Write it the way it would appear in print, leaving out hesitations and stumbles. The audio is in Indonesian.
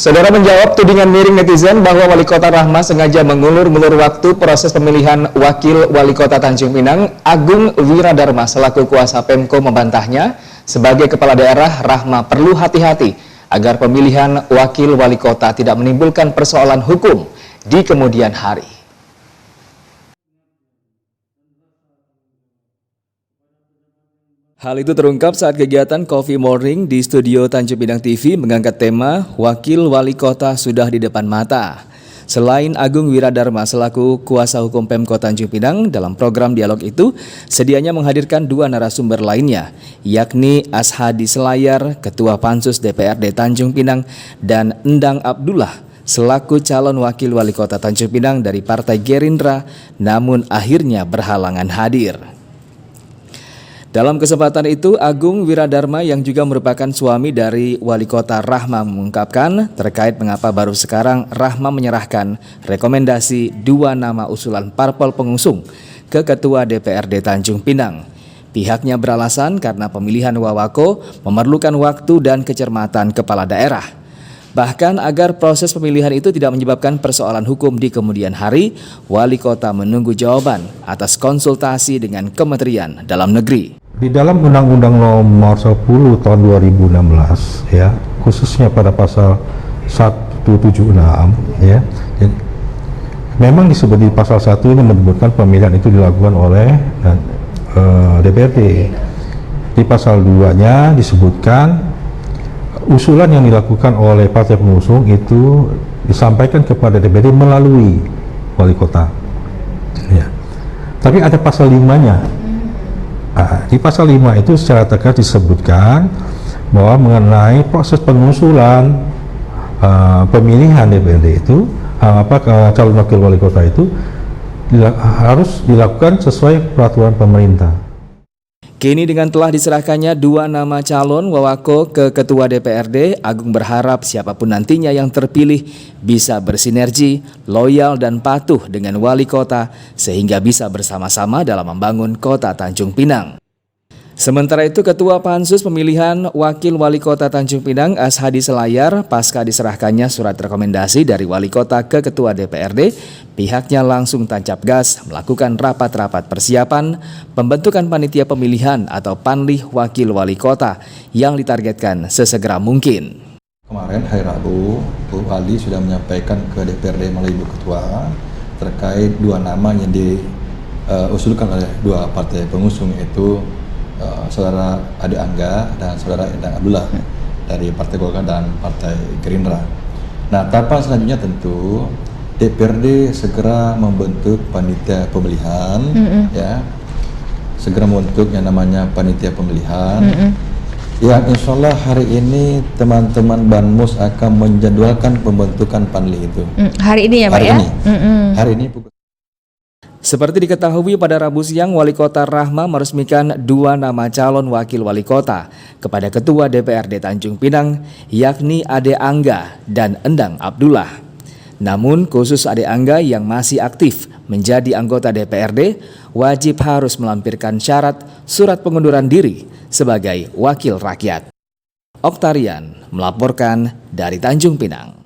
Saudara menjawab tudingan miring netizen bahwa Wali Kota Rahma sengaja mengulur-ngulur waktu proses pemilihan Wakil Wali Kota Tanjung Pinang. Agung Wiradharma selaku kuasa Pemko membantahnya. Sebagai kepala daerah, Rahma perlu hati-hati agar pemilihan Wakil Wali Kota tidak menimbulkan persoalan hukum di kemudian hari. Hal itu terungkap saat kegiatan Coffee Morning di studio Tanjung Pinang TV mengangkat tema Wakil Wali Kota sudah di depan mata. Selain Agung Wiradharma selaku kuasa hukum Pemko Tanjung Pinang, dalam program dialog itu sedianya menghadirkan dua narasumber lainnya, yakni Ashadi Selayar, Ketua Pansus DPRD Tanjung Pinang, dan Endang Abdullah selaku calon Wakil Wali Kota Tanjung Pinang dari Partai Gerindra, namun akhirnya berhalangan hadir. Dalam kesempatan itu, Agung Wiradharma yang juga merupakan suami dari Wali Kota Rahma mengungkapkan terkait mengapa baru sekarang Rahma menyerahkan rekomendasi dua nama usulan parpol pengusung ke Ketua DPRD Tanjung Pinang. Pihaknya beralasan karena pemilihan Wawako memerlukan waktu dan kecermatan kepala daerah. Bahkan agar proses pemilihan itu tidak menyebabkan persoalan hukum di kemudian hari, Wali Kota menunggu jawaban atas konsultasi dengan Kementerian Dalam Negeri. Di dalam Undang-Undang Nomor 10 Tahun 2016, ya, khususnya pada pasal 176, ya, memang disebut di pasal 1 ini menyebutkan pemilihan itu dilakukan oleh DPRD. Di pasal 2-nya disebutkan usulan yang dilakukan oleh partai pengusung itu disampaikan kepada DPRD melalui Wali Kota. Ya. Tapi ada pasal 5-nya. Di pasal 5 itu secara tegas disebutkan bahwa mengenai proses pengusulan pemilihan DPRD itu calon wakil wali kota itu harus dilakukan sesuai peraturan pemerintah. Kini dengan telah diserahkannya dua nama calon Wawako ke Ketua DPRD, Agung berharap siapapun nantinya yang terpilih bisa bersinergi, loyal dan patuh dengan Wali Kota sehingga bisa bersama-sama dalam membangun Kota Tanjung Pinang. Sementara itu, Ketua Pansus Pemilihan Wakil Wali Kota Tanjung Pinang, Ashadi Selayar, pasca diserahkannya surat rekomendasi dari Wali Kota ke Ketua DPRD, pihaknya langsung tancap gas melakukan rapat-rapat persiapan pembentukan panitia pemilihan atau Panlih Wakil Wali Kota yang ditargetkan sesegera mungkin. Kemarin hari Rabu, Bu Wali sudah menyampaikan ke DPRD melalui Ibu Ketua terkait dua nama yang diusulkan oleh dua partai pengusung, yaitu Saudara Ade Angga dan Saudara Endang Abdullah dari Partai Golkar dan Partai Gerindra. Nah, tahapan selanjutnya tentu DPRD segera membentuk panitia pemilihan, ya, segera membentuk yang namanya panitia pemilihan. Yang insya Allah hari ini teman-teman Banmus akan menjadwalkan pembentukan panli itu. Hari ini ya Pak ya? Hari ini pukul. Seperti diketahui pada Rabu siang, Wali Kota Rahma meresmikan dua nama calon Wakil Wali Kota kepada Ketua DPRD Tanjung Pinang, yakni Ade Angga dan Endang Abdullah. Namun khusus Ade Angga yang masih aktif menjadi anggota DPRD wajib harus melampirkan syarat surat pengunduran diri sebagai wakil rakyat. Oktarian melaporkan dari Tanjung Pinang.